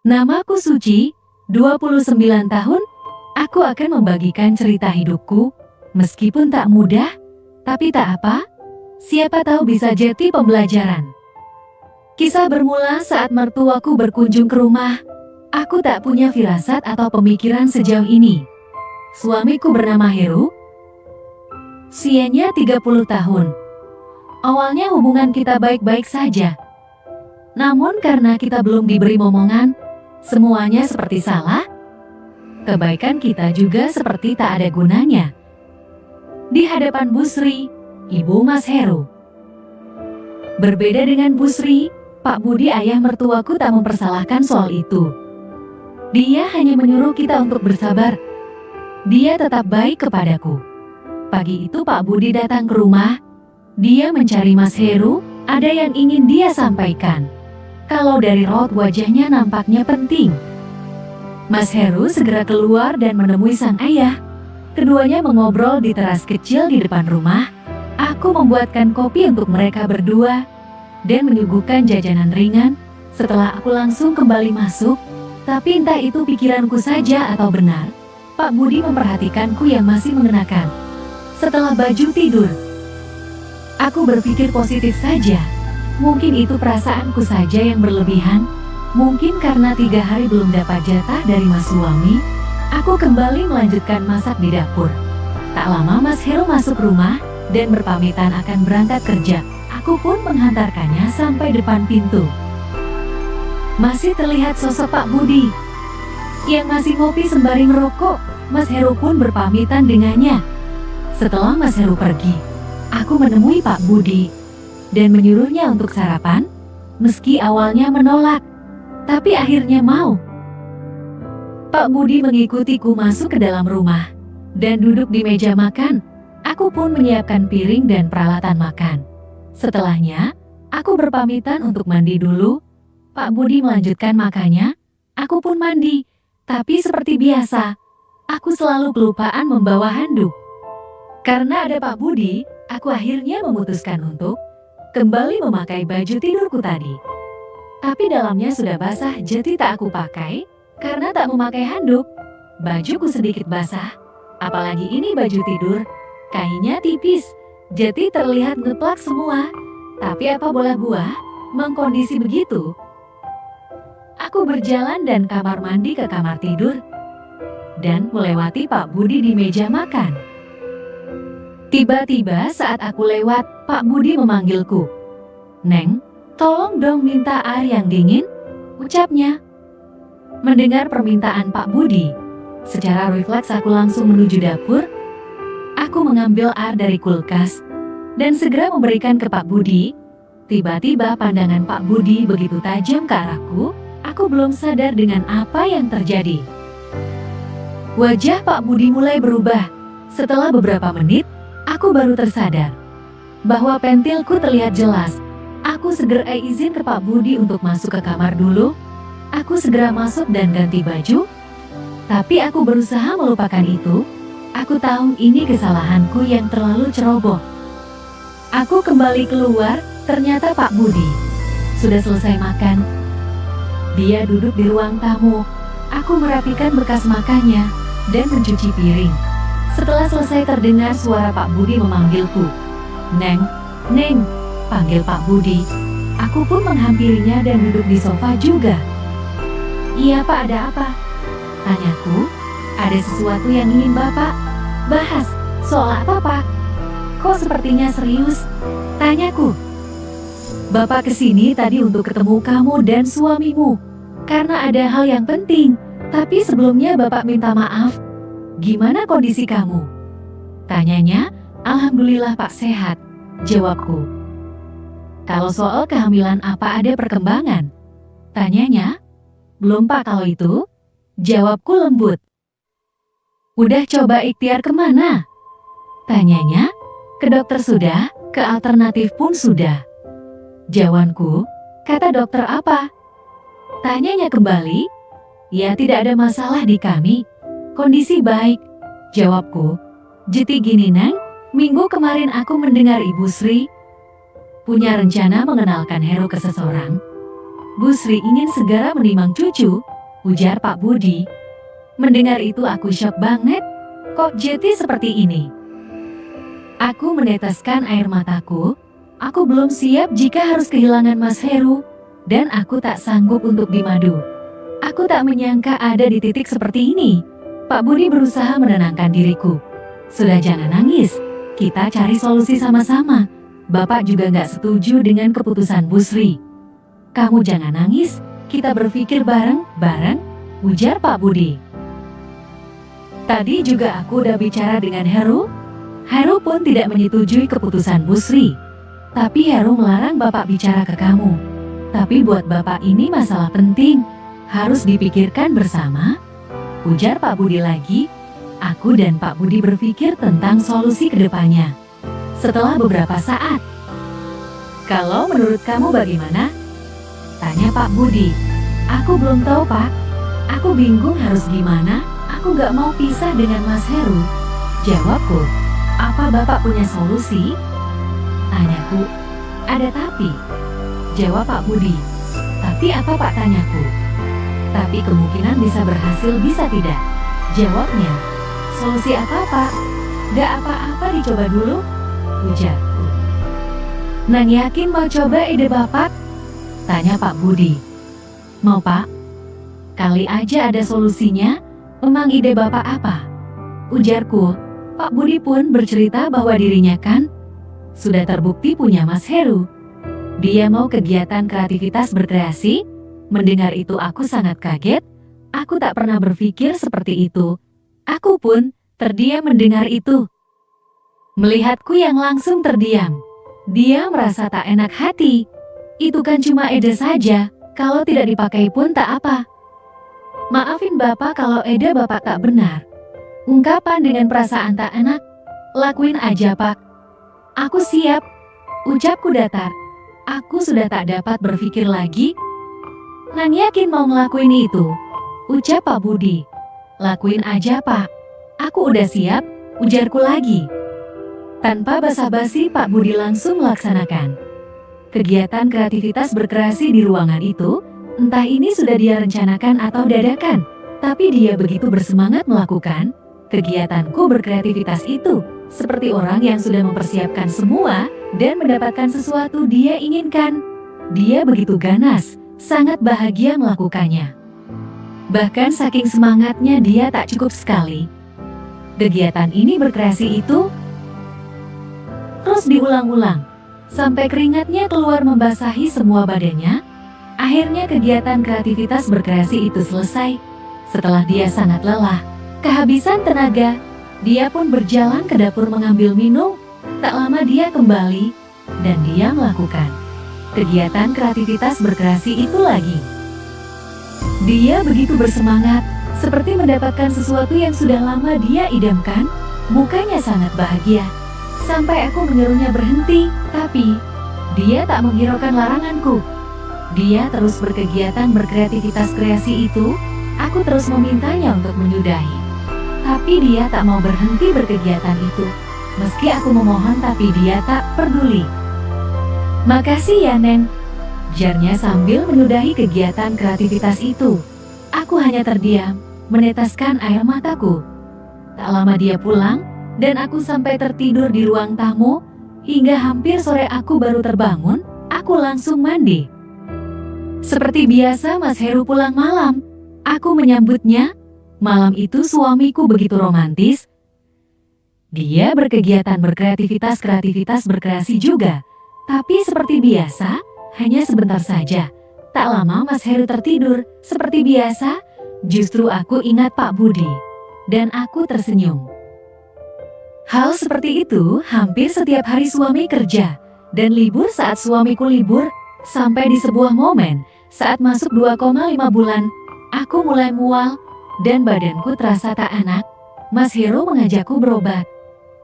Namaku Suci, 29 tahun. Aku akan membagikan cerita hidupku, meskipun tak mudah, tapi tak apa. Siapa tahu bisa jadi pembelajaran. Kisah bermula saat mertuaku berkunjung ke rumah. Aku tak punya firasat atau pemikiran sejauh ini. Suamiku bernama Heru. Usianya 30 tahun. Awalnya hubungan kita baik-baik saja. Namun karena kita belum diberi momongan, semuanya seperti salah. Kebaikan kita juga seperti tak ada gunanya. Di hadapan Bu Sri, ibu Mas Heru. Berbeda dengan Bu Sri, Pak Budi ayah mertuaku tak mempersalahkan soal itu. Dia hanya menyuruh kita untuk bersabar. Dia tetap baik kepadaku. Pagi itu Pak Budi datang ke rumah. Dia mencari Mas Heru, ada yang ingin dia sampaikan. Kalau dari raut wajahnya nampaknya penting. Mas Heru segera keluar dan menemui sang ayah. Keduanya mengobrol di teras kecil di depan rumah. Aku membuatkan kopi untuk mereka berdua dan menyuguhkan jajanan ringan. Setelah aku langsung kembali masuk, tapi entah itu pikiranku saja atau benar, Pak Budi memperhatikanku yang masih mengenakan setelah baju tidur. Aku berpikir positif saja. Mungkin itu perasaanku saja yang berlebihan. Mungkin karena 3 hari belum dapat jatah dari mas suami, aku kembali melanjutkan masak di dapur. Tak lama Mas Heru masuk rumah dan berpamitan akan berangkat kerja. Aku pun menghantarkannya sampai depan pintu. Masih terlihat sosok Pak Budi yang masih ngopi sembari merokok. Mas Heru pun berpamitan dengannya. Setelah Mas Heru pergi, aku menemui Pak Budi dan menyuruhnya untuk sarapan. Meski awalnya menolak, tapi akhirnya mau. Pak Budi mengikutiku masuk ke dalam rumah dan duduk di meja makan. Aku pun menyiapkan piring dan peralatan makan. Setelahnya, aku berpamitan untuk mandi dulu. Pak Budi melanjutkan makannya. Aku pun mandi, tapi seperti biasa, aku selalu kelupaan membawa handuk. Karena ada Pak Budi, aku akhirnya memutuskan untuk kembali memakai baju tidurku tadi. Tapi dalamnya sudah basah, jadi tak aku pakai. Karena tak memakai handuk, bajuku sedikit basah. Apalagi ini baju tidur, kainnya tipis, jadi terlihat ngeplak semua. Tapi apa boleh buat, mengkondisi begitu. Aku berjalan dan kamar mandi ke kamar tidur, dan melewati Pak Budi di meja makan. Tiba-tiba saat aku lewat, Pak Budi memanggilku. "Neng, tolong dong minta air yang dingin," ucapnya. Mendengar permintaan Pak Budi, secara refleks aku langsung menuju dapur. Aku mengambil air dari kulkas dan segera memberikan ke Pak Budi. Tiba-tiba pandangan Pak Budi begitu tajam ke arahku, aku belum sadar dengan apa yang terjadi. Wajah Pak Budi mulai berubah. Setelah beberapa menit, aku baru tersadar bahwa pentilku terlihat jelas. Aku segera izin ke Pak Budi untuk masuk ke kamar dulu. Aku segera masuk dan ganti baju. Tapi aku berusaha melupakan itu. Aku tahu ini kesalahanku yang terlalu ceroboh. Aku kembali keluar, ternyata Pak Budi sudah selesai makan. Dia duduk di ruang tamu. Aku merapikan bekas makannya dan mencuci piring. Setelah selesai terdengar suara Pak Budi memanggilku. "Neng, Neng," panggil Pak Budi. Aku pun menghampirinya dan duduk di sofa juga. "Iya Pak, ada apa?" tanyaku. "Ada sesuatu yang ingin Bapak bahas." "Soal apa Pak? Kok sepertinya serius?" tanyaku. "Bapak kesini tadi untuk ketemu kamu dan suamimu, karena ada hal yang penting. Tapi sebelumnya Bapak minta maaf. Gimana kondisi kamu?" tanyanya. "Alhamdulillah Pak, sehat," jawabku. "Kalau soal kehamilan apa ada perkembangan?" tanyanya. "Belum Pak kalau itu," jawabku lembut. "Udah coba ikhtiar kemana?" tanyanya. "Ke dokter sudah, ke alternatif pun sudah," jawabanku. "Kata dokter apa?" tanyanya kembali. "Ya tidak ada masalah di kami, kondisi baik," jawabku. "Jadi gini Neng, minggu kemarin aku mendengar Ibu Sri punya rencana mengenalkan Heru ke seseorang. Bu Sri ingin segera menimang cucu, ujar Pak Budi. Mendengar itu aku syok banget. Kok Jeti seperti ini? Aku meneteskan air mataku. Aku belum siap jika harus kehilangan Mas Heru. Dan aku tak sanggup untuk dimadu. Aku tak menyangka ada di titik seperti ini. Pak Budi berusaha menenangkan diriku. Sudah, jangan nangis. Kita cari solusi sama-sama. Bapak juga nggak setuju dengan keputusan Bu Sri. Kamu jangan nangis. Kita berpikir bareng-bareng, ujar Pak Budi. Tadi juga aku udah bicara dengan Heru. Heru pun tidak menyetujui keputusan Bu Sri. Tapi Heru melarang Bapak bicara ke kamu. Tapi buat Bapak ini masalah penting. Harus dipikirkan bersama, ujar Pak Budi lagi. Aku dan Pak Budi berpikir tentang solusi ke depannya. Setelah beberapa saat, kalau menurut kamu bagaimana? Tanya Pak Budi. Aku belum tahu, Pak. Aku bingung harus gimana. Aku gak mau pisah dengan Mas Heru. Jawabku. Apa Bapak punya solusi? Tanyaku. Ada tapi. Jawab Pak Budi. Tapi apa, Pak, tanyaku? Tapi kemungkinan bisa berhasil, bisa tidak. Jawabnya. Solusi apa, Pak? Gak apa-apa, dicoba dulu, ujarku. Nang yakin mau coba ide Bapak? Tanya Pak Budi. Mau, Pak? Kali aja ada solusinya. Memang ide Bapak apa? Ujarku. Pak Budi pun bercerita bahwa dirinya kan sudah terbukti punya Mas Heru. Dia mau kegiatan kreativitas berkreasi. Mendengar itu aku sangat kaget. Aku tak pernah berpikir seperti itu. Aku pun terdiam mendengar itu. Melihatku yang langsung terdiam. Dia merasa tak enak hati. Itu kan cuma ide saja. Kalau tidak dipakai pun tak apa. Maafin Bapak kalau ide Bapak tak benar. Ungkapan dengan perasaan tak enak. Lakuin aja, Pak. Aku siap. Ucapku datar. Aku sudah tak dapat berpikir lagi. Nang yakin mau ngelakuin itu? Ucap Pak Budi. Lakuin aja, Pak. Aku udah siap, ujarku lagi. Tanpa basa-basi Pak Budi langsung melaksanakan kegiatan kreativitas berkreasi di ruangan itu. Entah ini sudah dia rencanakan atau dadakan, tapi dia begitu bersemangat melakukan kegiatanku berkreativitas itu, seperti orang yang sudah mempersiapkan semua dan mendapatkan sesuatu dia inginkan. Dia begitu ganas, sangat bahagia melakukannya. Bahkan saking semangatnya dia tak cukup sekali. Kegiatan ini berkreasi itu terus diulang-ulang, sampai keringatnya keluar membasahi semua badannya. Akhirnya kegiatan kreativitas berkreasi itu selesai. Setelah dia sangat lelah, kehabisan tenaga, dia pun berjalan ke dapur mengambil minum. Tak lama dia kembali, dan dia melakukan kegiatan kreativitas berkreasi itu lagi. Dia begitu bersemangat, seperti mendapatkan sesuatu yang sudah lama dia idamkan. Mukanya sangat bahagia. Sampai aku menyuruhnya berhenti, tapi dia tak menghiraukan laranganku. Dia terus berkegiatan berkreativitas kreasi itu. Aku terus memintanya untuk menyudahi. Tapi dia tak mau berhenti berkegiatan itu. Meski aku memohon, tapi dia tak peduli. Makasih ya, Neng, jarnya sambil menyudahi kegiatan kreativitas itu. Aku hanya terdiam, meneteskan air mataku. Tak lama dia pulang, dan aku sampai tertidur di ruang tamu. Hingga hampir sore aku baru terbangun. Aku langsung mandi. Seperti biasa Mas Heru pulang malam. Aku menyambutnya. Malam itu suamiku begitu romantis. Dia berkegiatan berkreativitas berkreasi juga. Tapi seperti biasa, hanya sebentar saja. Tak lama Mas Heru tertidur. Seperti biasa, justru aku ingat Pak Budi. Dan aku tersenyum. Hal seperti itu hampir setiap hari suami kerja. Dan libur saat suamiku libur. Sampai di sebuah momen, saat masuk 2,5 bulan, aku mulai mual dan badanku terasa tak enak. Mas Heru mengajakku berobat.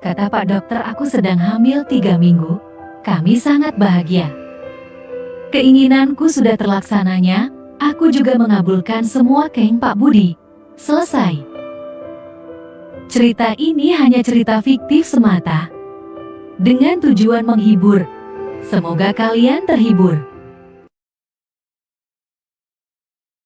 Kata Pak Dokter aku sedang hamil 3 minggu. Kami sangat bahagia. Keinginanku sudah terlaksananya. Aku juga mengabulkan semua keinginan Pak Budi. Selesai. Cerita ini hanya cerita fiktif semata. Dengan tujuan menghibur. Semoga kalian terhibur.